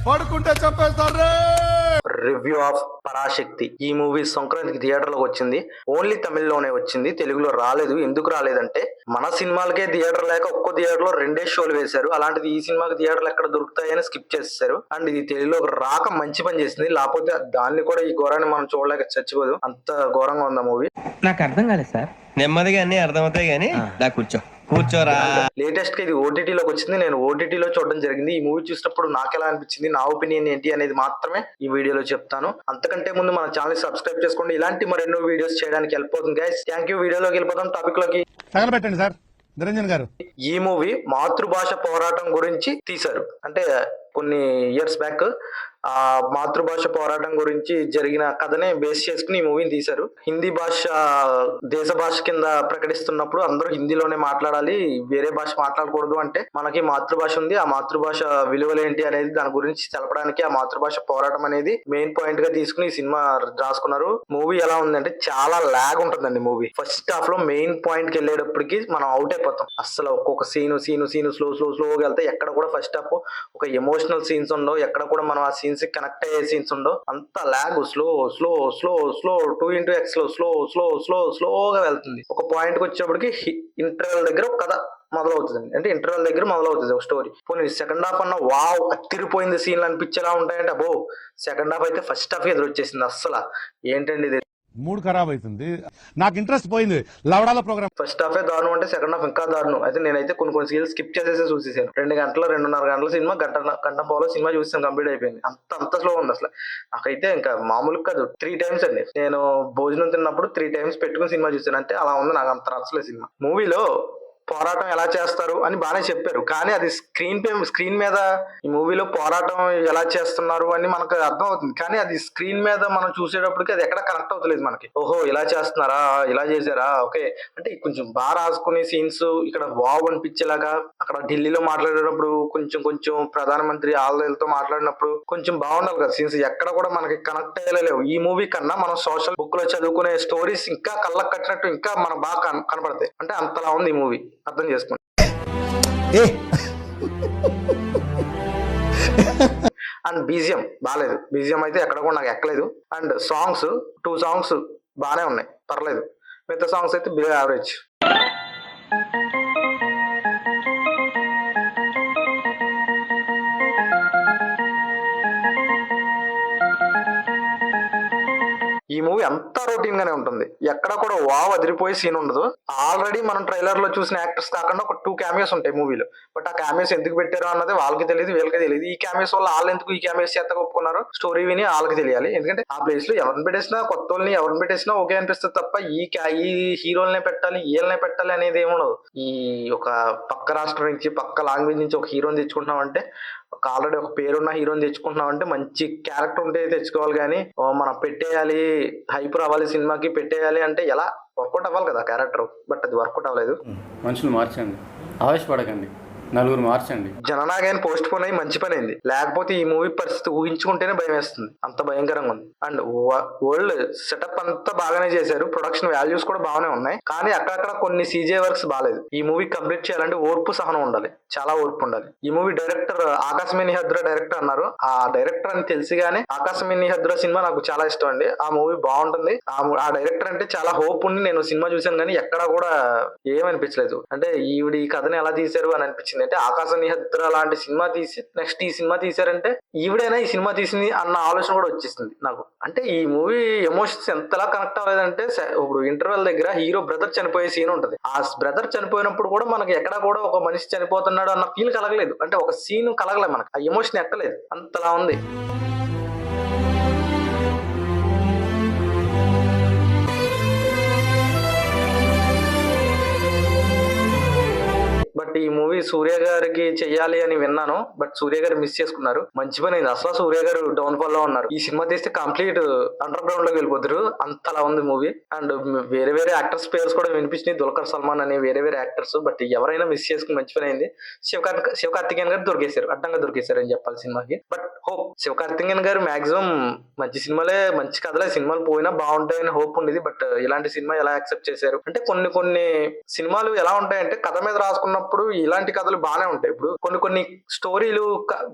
పడుకుంటే చెప్పేస్తారు. Review of Parashakti. ఈ మూవీ సంక్రాంతికి థియేటర్ లోకి వచ్చింది. ఓన్లీ తమిళ్లోనే వచ్చింది, తెలుగులో రాలేదు. ఎందుకు రాలేదంటే మన సినిమాలకే థియేటర్ లేక ఒక్కో థియేటర్ లో 2 షోలు వేశారు. అలాంటిది ఈ సినిమాకి థియేటర్లు ఎక్కడ దొరుకుతాయని స్కిప్ చేసేసారు. అండ్ ఇది తెలుగులో రాక మంచి పని చేసింది, లేకపోతే దాన్ని కూడా ఈ ఘోరాన్ని మనం చూడలేక చచ్చిపోదు. అంత ఘోరంగా ఉంది మూవీ. నాకు అర్థం కాలేదు సార్. నెమ్మదిగా అన్ని అర్థమవుతాయి గానీ కూర్చోరా. లేటెస్ట్ గా ఇది ఓటీటీలోకి వచ్చింది. నేను ఓటీటీలో చూడడం జరిగింది. ఈ మూవీ చూసినప్పుడు నాకు ఎలా అనిపించింది, నా ఒపీనియన్ ఏంటి అనేది మాత్రమే ఈ వీడియోలో చెప్తాను. అంతకంటే ముందు మన ఛానల్ సబ్స్క్రైబ్ చేసుకోండి. ఇలాంటి మరెన్నో వీడియోస్ చేయడానికి హెల్ప్ అవుతుంది గైస్. Thank you. వీడియోలోకి వెళ్ళిపోతాం, టాపిక్ లోకి. తగలబెట్టండి సార్ నిరంజన్ గారు. ఈ మూవీ మాతృభాష పోరాటం గురించి తీశారు. అంటే కొన్ని ఇయర్స్ బ్యాక్ ఆ మాతృభాష పోరాటం గురించి జరిగిన కథనే బేస్ చేసుకుని ఈ మూవీని తీశారు. హిందీ భాష దేశ భాష కింద ప్రకటిస్తున్నప్పుడు అందరూ హిందీలోనే మాట్లాడాలి, వేరే భాష మాట్లాడకూడదు. అంటే మనకి మాతృభాష ఉంది, ఆ మాతృభాష విలువలు ఏంటి అనేది దాని గురించి తెలపడానికి ఆ మాతృభాష పోరాటం అనేది మెయిన్ పాయింట్ గా తీసుకుని ఈ సినిమా రాసుకున్నారు. మూవీ ఎలా ఉందంటే చాలా లాగ్ ఉంటుందండి. మూవీ ఫస్ట్ హాఫ్ లో మెయిన్ పాయింట్ కి వెళ్ళేటప్పటికి మనం అవుట్ అయిపోతాం. అసలు ఒక్కొక్క సీను స్లోగా వెళ్తే ఎక్కడ కూడా ఫస్ట్ హాఫ్ ఒక ఎమోషనల్ సీన్స్ ఉండవు, ఎక్కడ కూడా మనం ఆ సీన్స్ కనెక్ట్ అయ్యే సీన్స్ ఉండవు. అంత లాగ్ స్లో 2x స్లోగా వెళ్తుంది. ఒక పాయింట్ కి వచ్చేప్పటికి ఇంటర్వెల్ దగ్గర ఒక కథ మొదలవుతుంది. అంటే ఇంటర్వెల్ దగ్గర మొదలవుతుంది ఒక స్టోరీ. పోనీ సెకండ్ హాఫ్ అన్న వావ్ అత్తిరిపోయింది సీన్లు అనిపించేలా ఉంటాయంటే అబ్బో, సెకండ్ హాఫ్ అయితే ఫస్ట్ హాఫ్ ఎదురు వచ్చేసింది. అస్సలు ఏంటండి ఇది, మూడు ఖరాబ్ అవుతుంది. నాకు ఇంట్రెస్ట్ పోయింది లవడాల ప్రోగ్రామ్. ఫస్ట్ హాఫే దారుణం అంటే సెకండ్ హాఫ్ ఇంకా దారుణం. అయితే నేనైతే కొన్ని సీన్స్ స్కిప్ చేసేసి చూసేసాను. 2.5 గంటల సినిమా, గంట పావులో సినిమా చూసాను, కంప్లీట్ అయిపోయింది. అంత స్లో ఉంది అసలు. నాకైతే ఇంకా మామూలుగా కాదు. 3 టైమ్స్ అండి నేను భోజనం తిన్నప్పుడు 3 టైమ్స్ పెట్టుకుని సినిమా చూసాను. అంటే అలా ఉంది. నాకు అంత నచ్చలేదు సినిమా. మూవీలో పోరాటం ఎలా చేస్తారు అని బాగానే చెప్పారు, కానీ అది స్క్రీన్ మీద ఈ మూవీలో పోరాటం ఎలా చేస్తున్నారు అని మనకు అర్థం అవుతుంది. కానీ అది స్క్రీన్ మీద మనం చూసేటప్పటికి అది ఎక్కడ కనెక్ట్ అవుతలేదు మనకి. ఓహో ఇలా చేస్తున్నారా, ఇలా చేశారా, ఓకే అంటే కొంచెం బాగా రాసుకునే సీన్స్ ఇక్కడ వావ్ అనిపించేలాగా. అక్కడ ఢిల్లీలో మాట్లాడేటప్పుడు కొంచెం ప్రధానమంత్రి ఆళ్ళతో మాట్లాడినప్పుడు కొంచెం బాగుండాలి కదా సీన్స్. ఎక్కడ కూడా మనకి కనెక్ట్ అయ్యలేవు. ఈ మూవీ కన్నా మనం సోషల్ బుక్ లో చదువుకునే స్టోరీస్ ఇంకా కళ్ళకు కట్టినట్టు ఇంకా మనకు బాగా కనపడతాయి. అంటే అంతలా ఉంది ఈ మూవీ, అర్థం చేసుకోండి. అండ్ బీజిఎం బాగాలేదు. బీజిఎం అయితే ఎక్కడ కూడా నాకు ఎక్కలేదు. అండ్ సాంగ్స్ 2 సాంగ్స్ బాగానే ఉన్నాయి, పర్లేదు. మిగతా సాంగ్స్ అయితే బిలో యావరేజ్. ఈ మూవీ అంతా రొటీన్ గానే ఉంటుంది. ఎక్కడ కూడా వావ్ అదిరిపోయే సీన్ ఉండదు. ఆల్రెడీ మనం ట్రైలర్ లో చూసిన యాక్టర్స్ కాకుండా ఒక 2 క్యామియోస్ ఉంటాయి మూవీలో. బట్ ఆ క్యామియోస్ ఎందుకు పెట్టారో అన్నది వాళ్ళకి తెలియదు, వీళ్ళకి తెలియదు. ఈ క్యామియోస్ వల్ల వాళ్ళు ఎందుకు ఈ క్యామియోస్ చేత ఒప్పుకున్నారో స్టోరీ విని వాళ్ళకి తెలియాలి. ఎందుకంటే ఆ ప్లేస్ లో ఎవరిని పెట్టేసినా, కొత్త వాళ్ళని ఎవరిని పెట్టేసినా ఓకే అనిపిస్తుంది తప్ప ఈ హీరోలనే పెట్టాలి, వీళ్ళనే పెట్టాలి అనేది ఏముండదు. ఈ ఒక పక్క రాష్ట్రం నుంచి, పక్క లాంగ్వేజ్ నుంచి ఒక హీరోని తెచ్చుకుంటున్నాం అంటే, ఆల్రెడీ ఒక పేరున్న హీరోని తెచ్చుకుంటున్నాం అంటే మంచి క్యారెక్టర్ ఉంటే తెచ్చుకోవాలి. కానీ మనం పెట్టేయాలి, హైప్ రావాలి సినిమాకి, పెట్టేయాలి అంటే ఎలా వర్కౌట్ అవ్వాలి కదా క్యారెక్టర్. బట్ అది వర్కౌట్ అవ్వలేదు. మనుషులు మార్చండి, ఆవేశపడకండి, నలుగురు మార్చండి. జననాయకని పోస్ట్ పోన్ అయ్యి మంచి పని అయింది. లేకపోతే ఈ మూవీ పరిస్థితి ఊహించుకుంటేనే భయం వేస్తుంది, అంత భయంకరంగా ఉంది. అండ్ వరల్డ్ సెటప్ అంతా బాగానే చేశారు, ప్రొడక్షన్ వాల్యూస్ కూడా బాగానే ఉన్నాయి. కానీ అక్కడక్కడ కొన్ని సీజే వర్క్స్ బాగాలేదు. ఈ మూవీ కంప్లీట్ చేయాలంటే ఓర్పు సహనం ఉండాలి, చాలా ఓర్పు ఉండాలి. ఈ మూవీ డైరెక్టర్ ఆకాశమే నిహద్ర డైరెక్టర్ అన్నారు. ఆ డైరెక్టర్ అని తెలిసిగానే ఆకాశమే నిహద్ర సినిమా నాకు చాలా ఇష్టం అండి. ఆ మూవీ బాగుంటుంది. ఆ డైరెక్టర్ అంటే చాలా హోప్ ఉండి నేను సినిమా చూశాను, కానీ ఎక్కడా కూడా ఏమనిపించలేదు. అంటే ఈవిడ ఈ కథని ఎలా తీశారు అని అనిపించింది. అంటే ఆకాశ నిహద్ర లాంటి సినిమా తీసి నెక్స్ట్ ఈ సినిమా తీశారంటే ఈవిడైనా ఈ సినిమా తీసింది అన్న ఆలోచన కూడా వచ్చేసింది నాకు. అంటే ఈ మూవీ ఎమోషన్స్ ఎంతలా కనెక్ట్ అవ్వలేదంటే, ఇప్పుడు ఇంటర్వెల్ దగ్గర హీరో బ్రదర్ చనిపోయే సీన్ ఉంటుంది. ఆ బ్రదర్ చనిపోయినప్పుడు కూడా మనకి ఎక్కడ కూడా ఒక మనిషి చనిపోతున్నాడు అన్న ఫీల్ కలగలేదు. అంటే ఒక సీన్ కలగలేదు, మనకు ఆ ఎమోషన్ ఎక్కలేదు, అంతలా ఉంది. బట్ ఈ మూవీ సూర్య గారికి చెయ్యాలి అని విన్నాను, బట్ సూర్య గారు మిస్ చేసుకున్నారు. మంచి పని అయింది. అసలు సూర్య గారు డౌన్ ఫాల్ లో ఉన్నారు. ఈ సినిమా తీస్తే కంప్లీట్ అండర్ గ్రౌండ్ లోకి వెళ్ళిపోతారు, అంతలా ఉంది మూవీ. అండ్ వేరే యాక్టర్స్ పేర్స్ కూడా వినిపించినాయి, దుల్కర్ సల్మాన్ అని వేరే యాక్టర్స్. బట్ ఎవరైనా మిస్ చేసుకుని మంచి పని అయింది. శివకార్తికేయన్ గారు దొరికేశారు, అడ్డంగా దొరికేశారు అని చెప్పాలి సినిమాకి. But hope. శివకార్తికేయన్ గారు మాక్సిమం మంచి సినిమాలే, మంచి కథలే, సినిమాలు పోయినా బాగుంటాయని హోప్ ఉండేది. బట్ ఇలాంటి సినిమా ఎలా యాక్సెప్ట్ చేశారు అంటే, కొన్ని సినిమాలు ఎలా ఉంటాయంటే కథ మీద రాసుకున్నప్పుడు ఇలాంటి కథలు బాగానే ఉంటాయి. ఇప్పుడు కొన్ని స్టోరీలు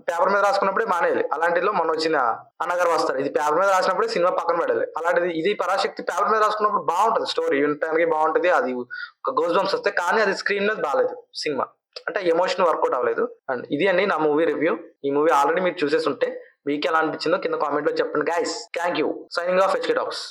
పేపర్ మీద రాసుకున్నప్పుడే బాగానే, అలాంటిలో మొన్న వచ్చిన అన్నగారు వస్తారు, ఇది పేపర్ మీద రాసినప్పుడే సినిమా పక్కన పడాలి. అలాంటిది ఇది పరాశక్తి పేపర్ మీద రాసుకున్నప్పుడు బాగుంటది, స్టోరీ వినడానికి బాగుంటది, అది ఒక గోస్ బంప్స్ వస్తాయి. కానీ అది స్క్రీన్ మీద బాగాలేదు సినిమా, అంటే ఎమోషన్ వర్కౌట్ అవ్వలేదు. అండ్ ఇది అండి నా మూవీ రివ్యూ. ఈ మూవీ ఆల్రెడీ మీరు చూసేసి ఉంటే మీకు ఎలా అనిపించిందో కింద కామెంట్ లో చెప్పండి guys. Thank you. Signing off HK talks.